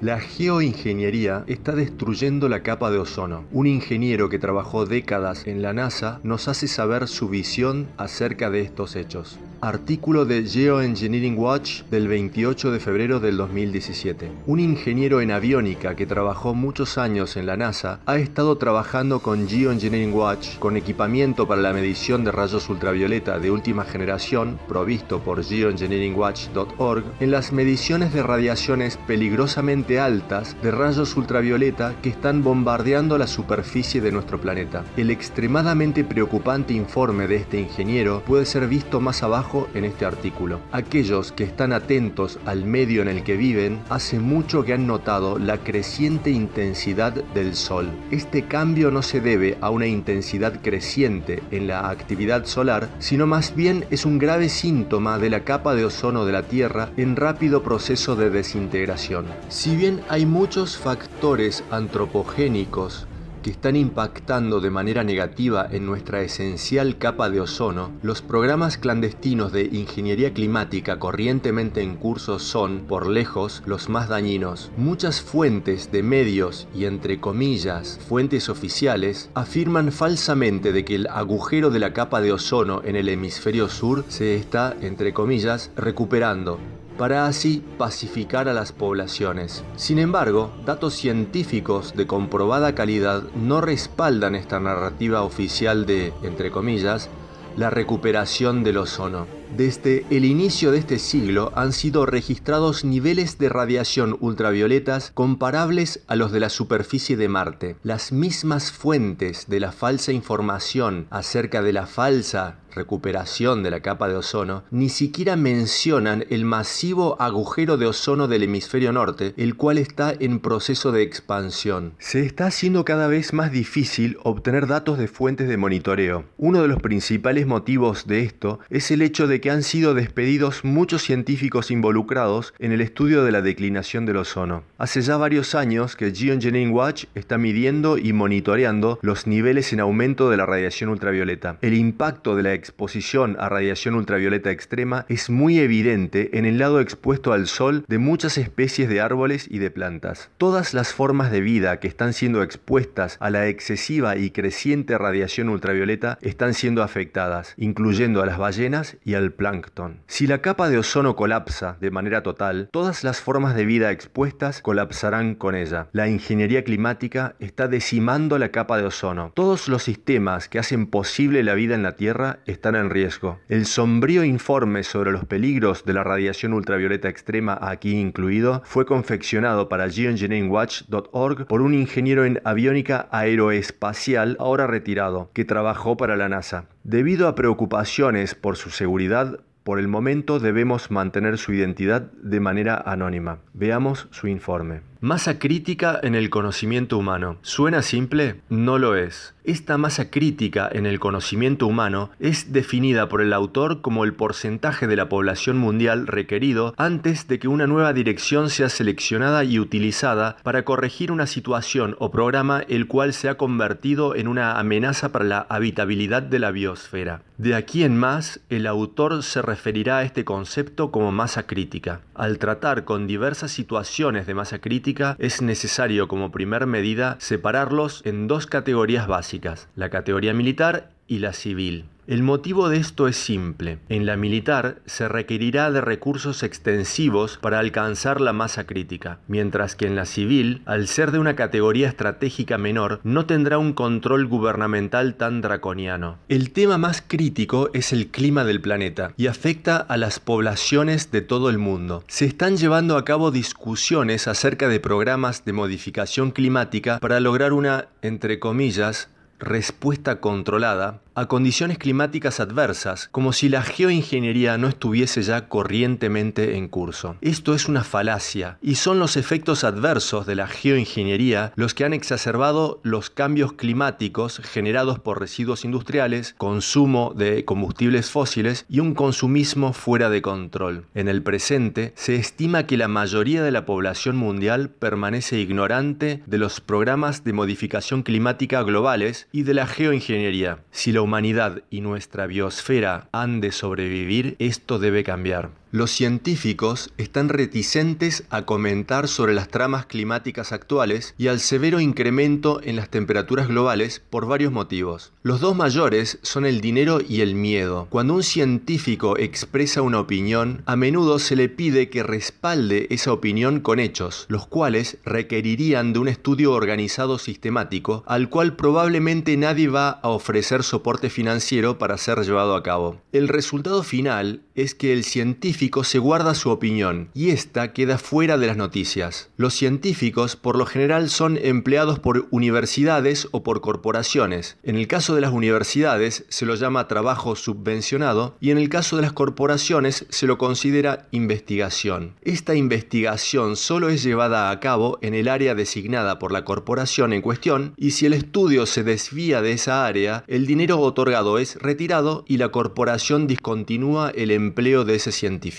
La geoingeniería está destruyendo la capa de ozono. Un ingeniero que trabajó décadas en la NASA nos hace saber su visión acerca de estos hechos. Artículo de Geoengineering Watch del 28 de febrero del 2017. Un ingeniero en aviónica que trabajó muchos años en la NASA ha estado trabajando con Geoengineering Watch con equipamiento para la medición de rayos ultravioleta de última generación provisto por geoengineeringwatch.org en las mediciones de radiaciones peligrosamente altas de rayos ultravioleta que están bombardeando la superficie de nuestro planeta. El extremadamente preocupante informe de este ingeniero puede ser visto más abajo en este artículo. Aquellos que están atentos al medio en el que viven hace mucho que han notado la creciente intensidad del Sol. Este cambio no se debe a una intensidad creciente en la actividad solar, sino más bien es un grave síntoma de la capa de ozono de la Tierra en rápido proceso de desintegración. Si bien hay muchos factores antropogénicos que están impactando de manera negativa en nuestra esencial capa de ozono, los programas clandestinos de ingeniería climática corrientemente en curso son, por lejos, los más dañinos. Muchas fuentes de medios y, entre comillas, fuentes oficiales, afirman falsamente de que el agujero de la capa de ozono en el hemisferio sur se está, entre comillas, recuperando, para así pacificar a las poblaciones. Sin embargo, datos científicos de comprobada calidad no respaldan esta narrativa oficial de, entre comillas, la recuperación del ozono. Desde el inicio de este siglo han sido registrados niveles de radiación ultravioletas comparables a los de la superficie de Marte. Las mismas fuentes de la falsa información acerca de la falsa recuperación de la capa de ozono ni siquiera mencionan el masivo agujero de ozono del hemisferio norte, el cual está en proceso de expansión. Se está haciendo cada vez más difícil obtener datos de fuentes de monitoreo. Uno de los principales motivos de esto es el hecho de que han sido despedidos muchos científicos involucrados en el estudio de la declinación del ozono. Hace ya varios años que Geoengineering Watch está midiendo y monitoreando los niveles en aumento de la radiación ultravioleta. El impacto de la exposición a radiación ultravioleta extrema es muy evidente en el lado expuesto al sol de muchas especies de árboles y de plantas. Todas las formas de vida que están siendo expuestas a la excesiva y creciente radiación ultravioleta están siendo afectadas, incluyendo a las ballenas y al plancton. Si la capa de ozono colapsa de manera total, todas las formas de vida expuestas colapsarán con ella. La ingeniería climática está decimando la capa de ozono. Todos los sistemas que hacen posible la vida en la Tierra están en riesgo. El sombrío informe sobre los peligros de la radiación ultravioleta extrema, aquí incluido, fue confeccionado para geoengineeringwatch.org por un ingeniero en aviónica aeroespacial ahora retirado, que trabajó para la NASA. Debido a preocupaciones por su seguridad, por el momento debemos mantener su identidad de manera anónima. Veamos su informe. Masa crítica en el conocimiento humano. ¿Suena simple? No lo es. Esta masa crítica en el conocimiento humano es definida por el autor como el porcentaje de la población mundial requerido antes de que una nueva dirección sea seleccionada y utilizada para corregir una situación o programa el cual se ha convertido en una amenaza para la habitabilidad de la biosfera. De aquí en más, el autor se referirá a este concepto como masa crítica. Al tratar con diversas situaciones de masa crítica, es necesario como primer medida separarlos en dos categorías básicas, la categoría militar y la civil. El motivo de esto es simple. En la militar se requerirá de recursos extensivos para alcanzar la masa crítica, mientras que en la civil, al ser de una categoría estratégica menor, no tendrá un control gubernamental tan draconiano. El tema más crítico es el clima del planeta y afecta a las poblaciones de todo el mundo. Se están llevando a cabo discusiones acerca de programas de modificación climática para lograr una, entre comillas, respuesta controlada a condiciones climáticas adversas, como si la geoingeniería no estuviese ya corrientemente en curso. Esto es una falacia, y son los efectos adversos de la geoingeniería los que han exacerbado los cambios climáticos generados por residuos industriales, consumo de combustibles fósiles y un consumismo fuera de control. En el presente, se estima que la mayoría de la población mundial permanece ignorante de los programas de modificación climática globales y de la geoingeniería. Si la humanidad y nuestra biosfera han de sobrevivir, esto debe cambiar. Los científicos están reticentes a comentar sobre las tramas climáticas actuales y al severo incremento en las temperaturas globales por varios motivos. Los dos mayores son el dinero y el miedo. Cuando un científico expresa una opinión, a menudo se le pide que respalde esa opinión con hechos, los cuales requerirían de un estudio organizado sistemático, al cual probablemente nadie va a ofrecer soporte financiero para ser llevado a cabo. El resultado final es que el científico se guarda su opinión y esta queda fuera de las noticias. Los científicos por lo general son empleados por universidades o por corporaciones. En el caso de las universidades se lo llama trabajo subvencionado y en el caso de las corporaciones se lo considera investigación. Esta investigación solo es llevada a cabo en el área designada por la corporación en cuestión y si el estudio se desvía de esa área, el dinero otorgado es retirado y la corporación discontinúa el empleo de ese científico.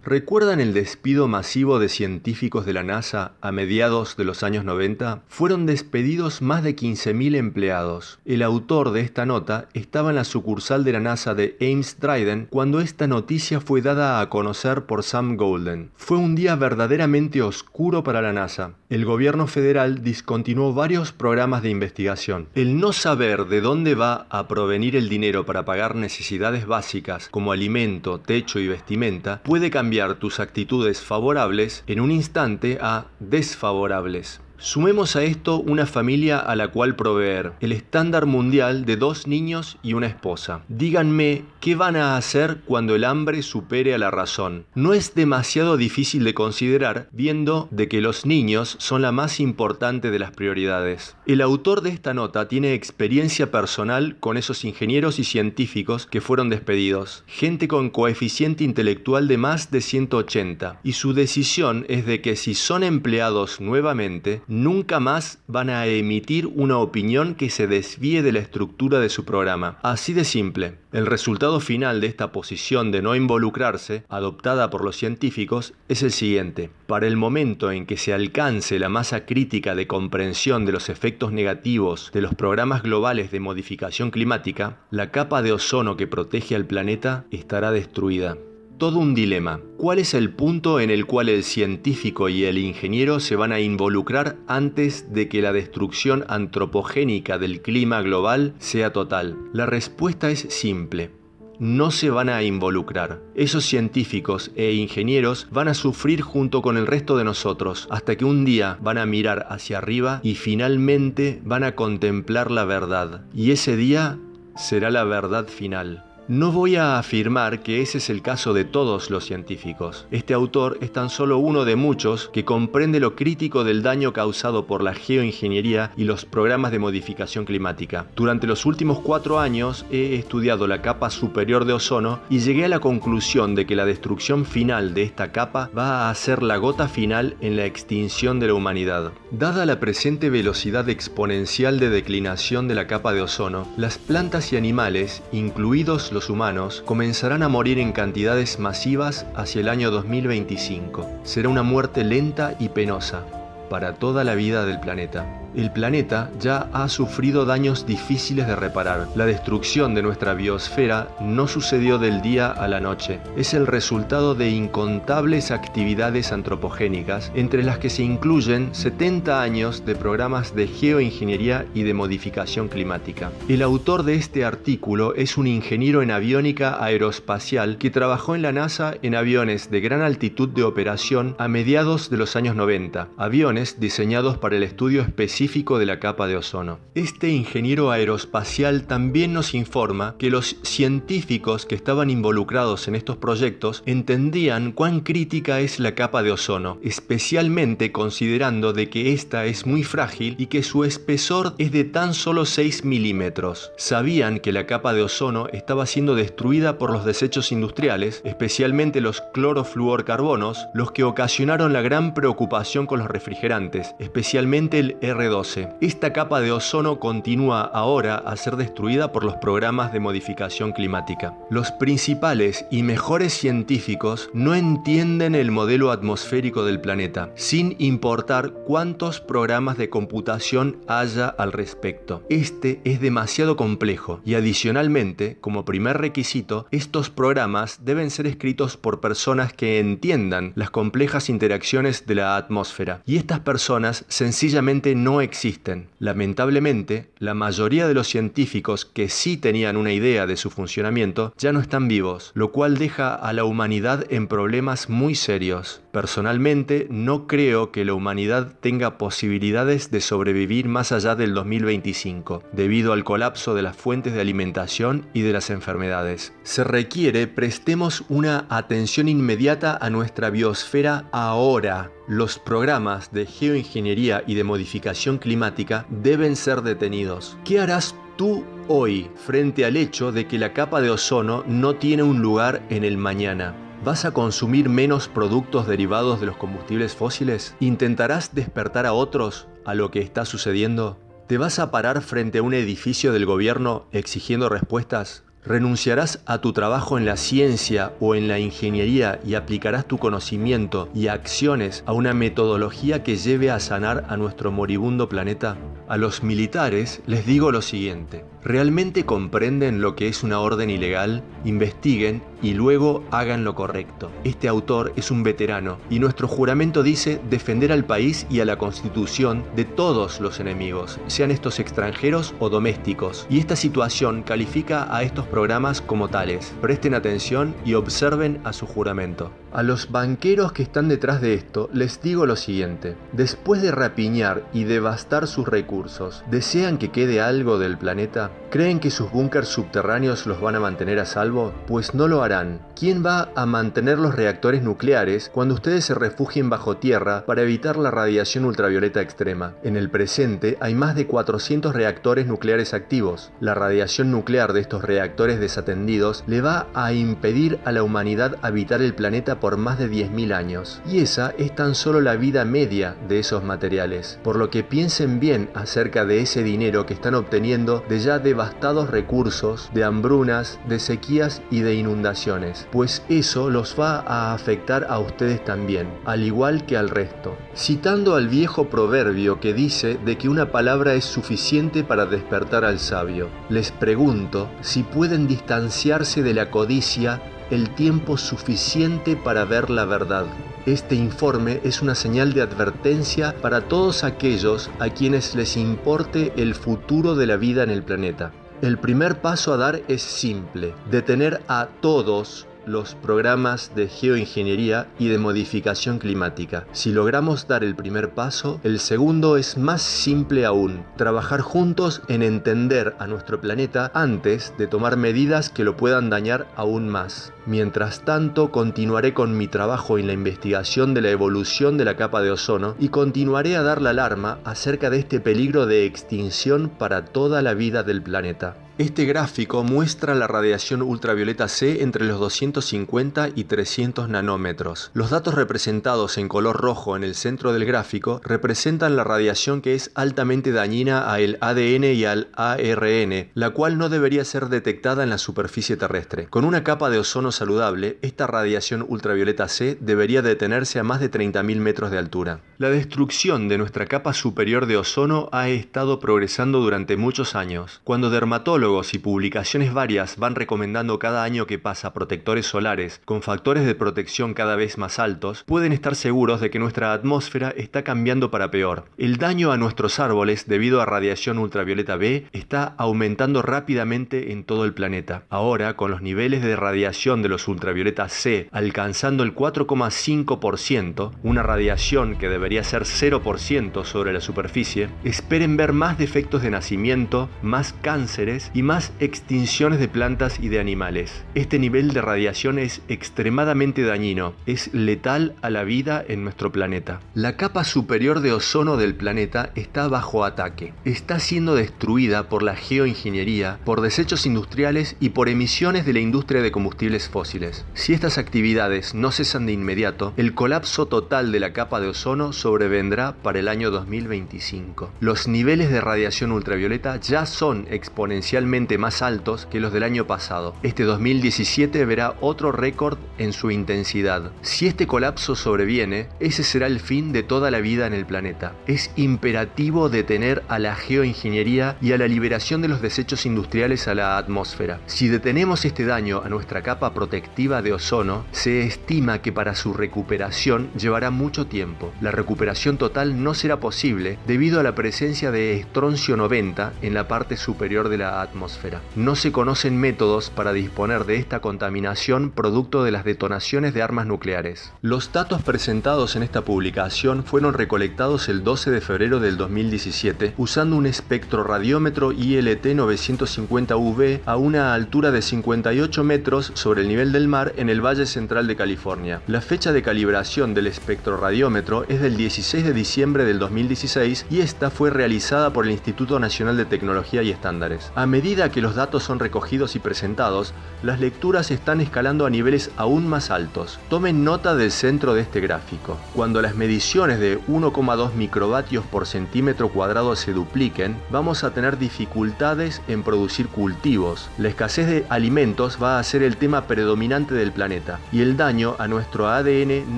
¿Recuerdan el despido masivo de científicos de la NASA a mediados de los años 90? Fueron despedidos más de 15.000 empleados. El autor de esta nota estaba en la sucursal de la NASA de Ames Dryden cuando esta noticia fue dada a conocer por Sam Golden. Fue un día verdaderamente oscuro para la NASA. El gobierno federal discontinuó varios programas de investigación. El no saber de dónde va a provenir el dinero para pagar necesidades básicas como alimento, techo y vestimenta puede cambiar tus actitudes favorables en un instante a desfavorables. Sumemos a esto una familia a la cual proveer, el estándar mundial de 2 niños y una esposa. Díganme, ¿qué van a hacer cuando el hambre supere a la razón? No es demasiado difícil de considerar, viendo de que los niños son la más importante de las prioridades. El autor de esta nota tiene experiencia personal con esos ingenieros y científicos que fueron despedidos, gente con coeficiente intelectual de más de 180, y su decisión es de que si son empleados nuevamente, nunca más van a emitir una opinión que se desvíe de la estructura de su programa. Así de simple. El resultado final de esta posición de no involucrarse, adoptada por los científicos, es el siguiente. Para el momento en que se alcance la masa crítica de comprensión de los efectos negativos de los programas globales de modificación climática, la capa de ozono que protege al planeta estará destruida. Todo un dilema. ¿Cuál es el punto en el cual el científico y el ingeniero se van a involucrar antes de que la destrucción antropogénica del clima global sea total? La respuesta es simple. No se van a involucrar. Esos científicos e ingenieros van a sufrir junto con el resto de nosotros, hasta que un día van a mirar hacia arriba y finalmente van a contemplar la verdad. Y ese día será la verdad final. No voy a afirmar que ese es el caso de todos los científicos. Este autor es tan solo uno de muchos que comprende lo crítico del daño causado por la geoingeniería y los programas de modificación climática. Durante los últimos 4 años he estudiado la capa superior de ozono y llegué a la conclusión de que la destrucción final de esta capa va a ser la gota final en la extinción de la humanidad. Dada la presente velocidad exponencial de declinación de la capa de ozono, las plantas y animales, incluidos los humanos, comenzarán a morir en cantidades masivas hacia el año 2025. Será una muerte lenta y penosa para toda la vida del planeta. El planeta ya ha sufrido daños difíciles de reparar. La destrucción de nuestra biosfera no sucedió del día a la noche. Es el resultado de incontables actividades antropogénicas, entre las que se incluyen 70 años de programas de geoingeniería y de modificación climática. El autor de este artículo es un ingeniero en aviónica aeroespacial que trabajó en la NASA en aviones de gran altitud de operación a mediados de los años 90, aviones diseñados para el estudio específico de la capa de ozono. Este ingeniero aeroespacial también nos informa que los científicos que estaban involucrados en estos proyectos entendían cuán crítica es la capa de ozono, especialmente considerando de que esta es muy frágil y que su espesor es de tan solo 6 milímetros. Sabían que la capa de ozono estaba siendo destruida por los desechos industriales, especialmente los clorofluorcarbonos, los que ocasionaron la gran preocupación con los refrigerantes, especialmente el R2 R12. Esta capa de ozono continúa ahora a ser destruida por los programas de modificación climática. Los principales y mejores científicos no entienden el modelo atmosférico del planeta, sin importar cuántos programas de computación haya al respecto. Este es demasiado complejo y adicionalmente, como primer requisito, estos programas deben ser escritos por personas que entiendan las complejas interacciones de la atmósfera, y estas personas sencillamente no existen. Lamentablemente, la mayoría de los científicos que sí tenían una idea de su funcionamiento ya no están vivos, lo cual deja a la humanidad en problemas muy serios. Personalmente, no creo que la humanidad tenga posibilidades de sobrevivir más allá del 2025, debido al colapso de las fuentes de alimentación y de las enfermedades. Se requiere prestemos una atención inmediata a nuestra biosfera ahora. Los programas de geoingeniería y de modificación climática deben ser detenidos. ¿Qué harás tú hoy frente al hecho de que la capa de ozono no tiene un lugar en el mañana? ¿Vas a consumir menos productos derivados de los combustibles fósiles? ¿Intentarás despertar a otros a lo que está sucediendo? ¿Te vas a parar frente a un edificio del gobierno exigiendo respuestas? ¿Renunciarás a tu trabajo en la ciencia o en la ingeniería y aplicarás tu conocimiento y acciones a una metodología que lleve a sanar a nuestro moribundo planeta? A los militares les digo lo siguiente: ¿realmente comprenden lo que es una orden ilegal? Investiguen y luego hagan lo correcto. Este autor es un veterano y nuestro juramento dice defender al país y a la Constitución de todos los enemigos, sean estos extranjeros o domésticos. Y esta situación califica a estos programas como tales. Presten atención y observen a su juramento. A los banqueros que están detrás de esto les digo lo siguiente: después de rapiñar y devastar sus recursos, ¿desean que quede algo del planeta? ¿Creen que sus búnkers subterráneos los van a mantener a salvo? Pues no lo harán. ¿Quién va a mantener los reactores nucleares cuando ustedes se refugien bajo tierra para evitar la radiación ultravioleta extrema? En el presente hay más de 400 reactores nucleares activos. La radiación nuclear de estos reactores desatendidos le va a impedir a la humanidad habitar el planeta por más de 10.000 años. Y esa es tan solo la vida media de esos materiales. Por lo que piensen bien acerca de ese dinero que están obteniendo de ya devastados recursos, de hambrunas, de sequías y de inundaciones, pues eso los va a afectar a ustedes también, al igual que al resto. Citando al viejo proverbio que dice de que una palabra es suficiente para despertar al sabio, les pregunto si pueden distanciarse de la codicia el tiempo suficiente para ver la verdad. Este informe es una señal de advertencia para todos aquellos a quienes les importe el futuro de la vida en el planeta. El primer paso a dar es simple: detener a todos los programas de geoingeniería y de modificación climática. Si logramos dar el primer paso, el segundo es más simple aún: trabajar juntos en entender a nuestro planeta antes de tomar medidas que lo puedan dañar aún más. Mientras tanto, continuaré con mi trabajo en la investigación de la evolución de la capa de ozono y continuaré a dar la alarma acerca de este peligro de extinción para toda la vida del planeta. Este gráfico muestra la radiación ultravioleta C entre los 250 y 300 nanómetros. Los datos representados en color rojo en el centro del gráfico representan la radiación que es altamente dañina al ADN y al ARN, la cual no debería ser detectada en la superficie terrestre. Con una capa de ozono saludable, esta radiación ultravioleta C debería detenerse a más de 30.000 metros de altura. La destrucción de nuestra capa superior de ozono ha estado progresando durante muchos años. Cuando dermatólogos y publicaciones varias van recomendando cada año que pasa protectores solares con factores de protección cada vez más altos, pueden estar seguros de que nuestra atmósfera está cambiando para peor. El daño a nuestros árboles debido a radiación ultravioleta B está aumentando rápidamente en todo el planeta. Ahora, con los niveles de radiación de los ultravioleta C alcanzando el 4,5%, una radiación que debería ser 0% sobre la superficie, esperen ver más defectos de nacimiento, más cánceres y más extinciones de plantas y de animales. Este nivel de radiación es extremadamente dañino, es letal a la vida en nuestro planeta. La capa superior de ozono del planeta está bajo ataque. Está siendo destruida por la geoingeniería, por desechos industriales y por emisiones de la industria de combustibles fósiles. Si estas actividades no cesan de inmediato, el colapso total de la capa de ozono sobrevendrá para el año 2025. Los niveles de radiación ultravioleta ya son exponencialmente más altos que los del año pasado. Este 2017 verá otro récord en su intensidad. Si este colapso sobreviene, ese será el fin de toda la vida en el planeta. Es imperativo detener a la geoingeniería y a la liberación de los desechos industriales a la atmósfera. Si detenemos este daño a nuestra capa protectiva de ozono, se estima que para su recuperación llevará mucho tiempo. La recuperación total no será posible debido a la presencia de estroncio 90 en la parte superior de la atmósfera. No se conocen métodos para disponer de esta contaminación producto de las detonaciones de armas nucleares. Los datos presentados en esta publicación fueron recolectados el 12 de febrero del 2017 usando un espectroradiómetro ILT 950UV a una altura de 58 metros sobre el nivel del mar en el Valle Central de California. La fecha de calibración del espectroradiómetro es del 16 de diciembre del 2016 y esta fue realizada por el Instituto Nacional de Tecnología y Estándares. A medida que los datos son recogidos y presentados, las lecturas están escalando a niveles aún más altos. Tomen nota del centro de este gráfico. Cuando las mediciones de 1,2 microvatios por centímetro cuadrado se dupliquen, vamos a tener dificultades en producir cultivos. La escasez de alimentos va a ser el tema predominante del planeta y el daño a nuestro ADN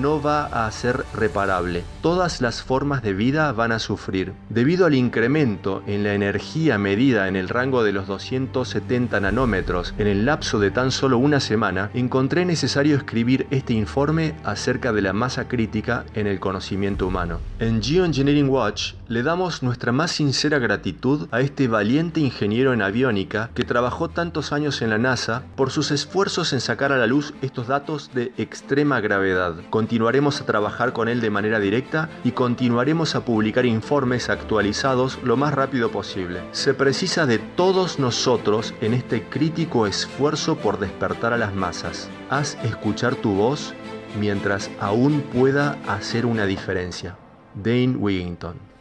no va a ser reparable. Todas las formas de vida van a sufrir. Debido al incremento en la energía medida en el rango de los 270 nanómetros en el lapso de tan solo una semana, encontré necesario escribir este informe acerca de la masa crítica en el conocimiento humano. En Geoengineering Watch le damos nuestra más sincera gratitud a este valiente ingeniero en aviónica que trabajó tantos años en la NASA por sus esfuerzos en sacar a la luz estos datos de extrema gravedad. Continuaremos a trabajar con él de manera directa y continuaremos a publicar informes actualizados lo más rápido posible. Se precisa de todos nosotros en este crítico esfuerzo por despertar a las masas. Haz escuchar tu voz mientras aún pueda hacer una diferencia. Dane Wigington.